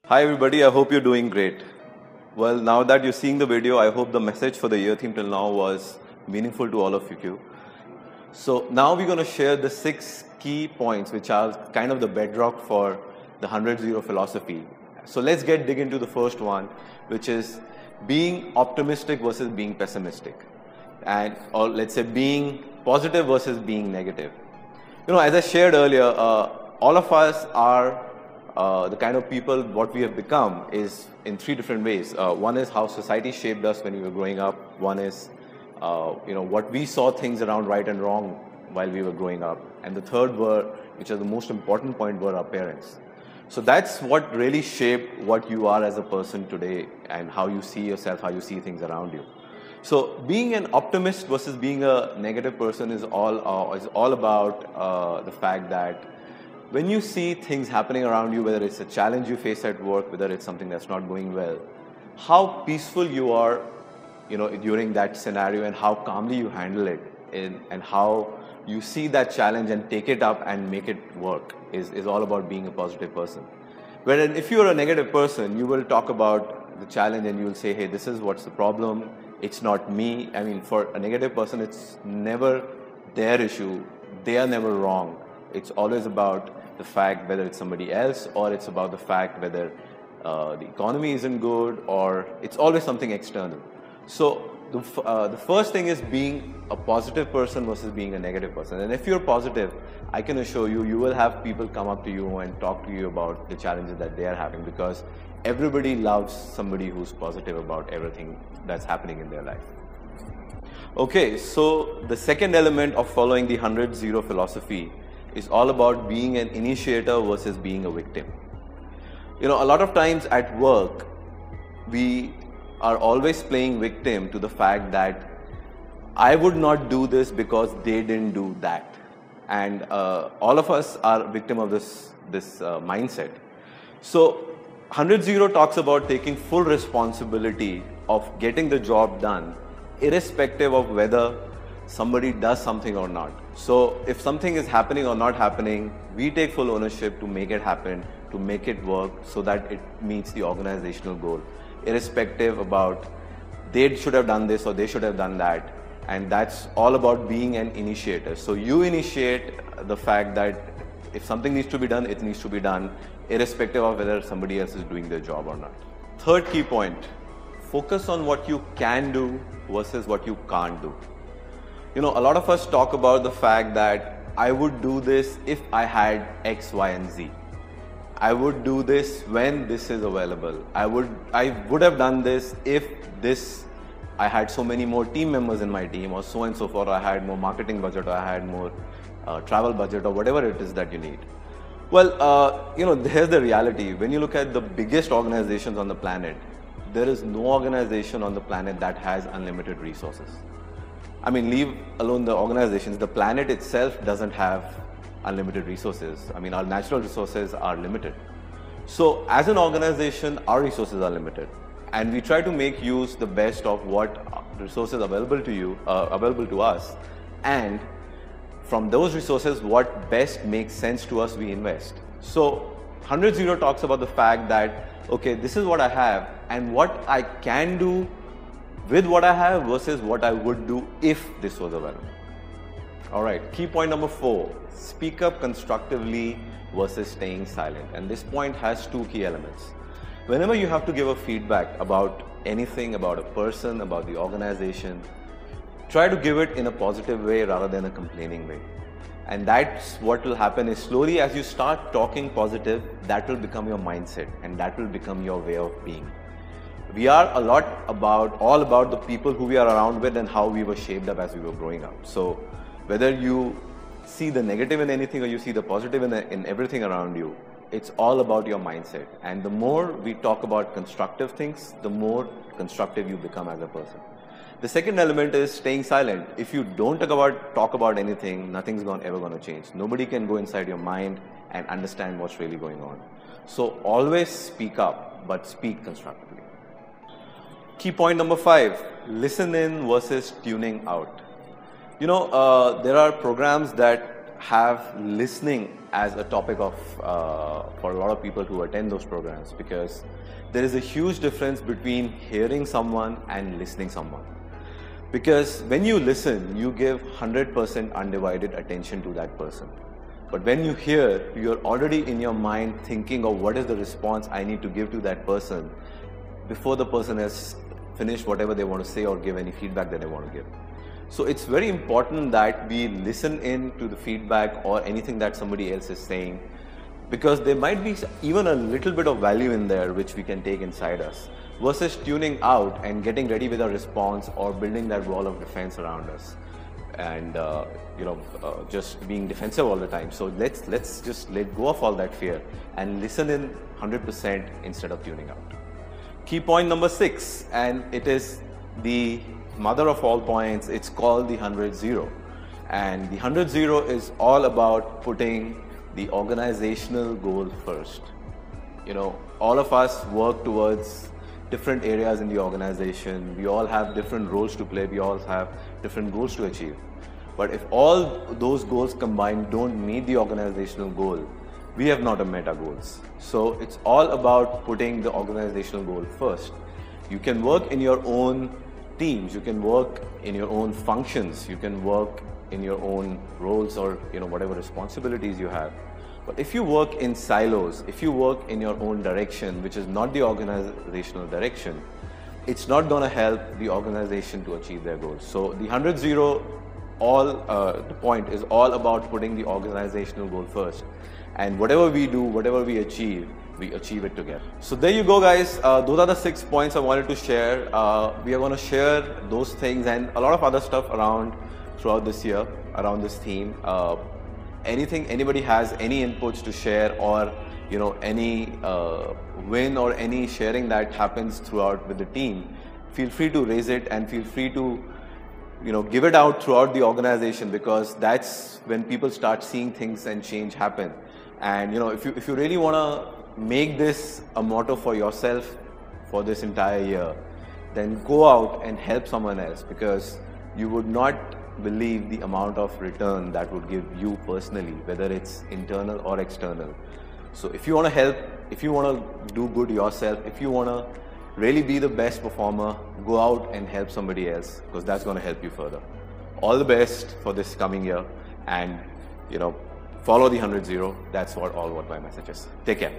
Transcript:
Hi everybody, I hope you're doing great. Well, now that you're seeing the video, I hope the message for the year theme till now was meaningful to all of you. So now we're going to share the 6 key points which are kind of the bedrock for the 100-0 philosophy. So let's dig into the first one, which is being optimistic versus being pessimistic. Or let's say being positive versus being negative. As I shared earlier, all of us are the kind of people what we have become is in 3 different ways. One is how society shaped us when we were growing up. One is what we saw things around right and wrong while we were growing up. And the third which is the most important point, were our parents. So that's what really shaped what you are as a person today and how you see yourself, how you see things around you. So being an optimist versus being a negative person is all about the fact that when you see things happening around you, whether it's a challenge you face at work, whether it's something that's not going well, how peaceful you are, during that scenario, and how calmly you handle it, and how you see that challenge and take it up and make it work is all about being a positive person. Whereas if you're a negative person, you will talk about the challenge and you will say, hey, this is what's the problem. It's not me. I mean, for a negative person, it's never their issue. They are never wrong. It's always about the fact whether it's somebody else, or it's about the fact whether the economy isn't good, or it's always something external. So the first thing is being a positive person versus being a negative person. And if you're positive, I can assure you, you will have people come up to you and talk to you about the challenges that they are having, because everybody loves somebody who's positive about everything that's happening in their life. Okay, so the second element of following the 100-0 philosophy is all about being an initiator versus being a victim. A lot of times at work, we are always playing victim to the fact that I would not do this because they didn't do that. And all of us are victim of this mindset. So 100-0 talks about taking full responsibility of getting the job done, irrespective of whether somebody does something or not. So if something is happening or not happening, we take full ownership to make it happen, to make it work so that it meets the organizational goal, irrespective about they should have done this or they should have done that. And that's all about being an initiator. So you initiate the fact that if something needs to be done, it needs to be done, irrespective of whether somebody else is doing their job or not. Third key point, focus on what you can do versus what you can't do. A lot of us talk about the fact that I would do this if I had X, Y, and Z. I would do this when this is available. I would have done this if I had so many more team members in my team, or so and so forth. I had more marketing budget, or I had more travel budget, or whatever it is that you need. Well, here's the reality. When you look at the biggest organizations on the planet, there is no organization on the planet that has unlimited resources. I mean, leave alone the organizations, the planet itself doesn't have unlimited resources. I mean, our natural resources are limited. So as an organization, our resources are limited. And we try to make use the best of what resources available to us. And from those resources, what best makes sense to us, we invest. So 100-0 talks about the fact that, okay, this is what I have and what I can do with what I have versus what I would do if this was available. All right, key point number 4, speak up constructively versus staying silent. And this point has 2 key elements. Whenever you have to give a feedback about anything, about a person, about the organization, try to give it in a positive way rather than a complaining way. And that's what will happen is, slowly as you start talking positive, that will become your mindset and that will become your way of being. We are all about the people who we are around with and how we were shaped up as we were growing up. So whether you see the negative in anything or you see the positive in everything around you, it's all about your mindset. And the more we talk about constructive things, the more constructive you become as a person. The second element is staying silent. If you don't talk about anything, nothing's ever going to change. Nobody can go inside your mind and understand what's really going on. So always speak up, but speak constructively. Key point number 5, listen in versus tuning out. There are programs that have listening as a topic of for a lot of people who attend those programs, because there is a huge difference between hearing someone and listening someone. Because when you listen, you give 100% undivided attention to that person. But when you hear, you're already in your mind thinking of what is the response I need to give to that person before the person has finished whatever they want to say or give any feedback that they want to give. So it's very important that we listen in to the feedback or anything that somebody else is saying, because there might be even a little bit of value in there which we can take inside us, versus tuning out and getting ready with a response or building that wall of defense around us and just being defensive all the time. So let's just let go of all that fear and listen in 100% instead of tuning out. Key point number 6, and it is the mother of all points. It's called the 100-0, and the 100-0 is all about putting the organizational goal first. All of us work towards different areas in the organization. We all have different roles to play. We all have different goals to achieve. But if all those goals combined don't meet the organizational goal, we have not met our goals. So it's all about putting the organizational goal first. You can work in your own teams, you can work in your own functions, you can work in your own roles or whatever responsibilities you have. But if you work in silos, if you work in your own direction, which is not the organizational direction, it's not going to help the organization to achieve their goals. So the 100-0, the point is all about putting the organizational goal first. And whatever we do, whatever we achieve it together. So there you go, guys. Those are the 6 points I wanted to share. We are going to share those things and a lot of other stuff around throughout this year, around this theme. Anybody has any inputs to share, or any win or any sharing that happens throughout with the team, feel free to raise it and feel free to give it out throughout the organization, because that's when people start seeing things and change happen. And if you really want to make this a motto for yourself for this entire year, then go out and help someone else, because you would not believe the amount of return that would give you personally, whether it's internal or external. So if you want to help, if you want to do good yourself, if you want to really be the best performer, go out and help somebody else, because that's going to help you further. All the best for this coming year, and follow the 100-0. That's what my message is. Take care.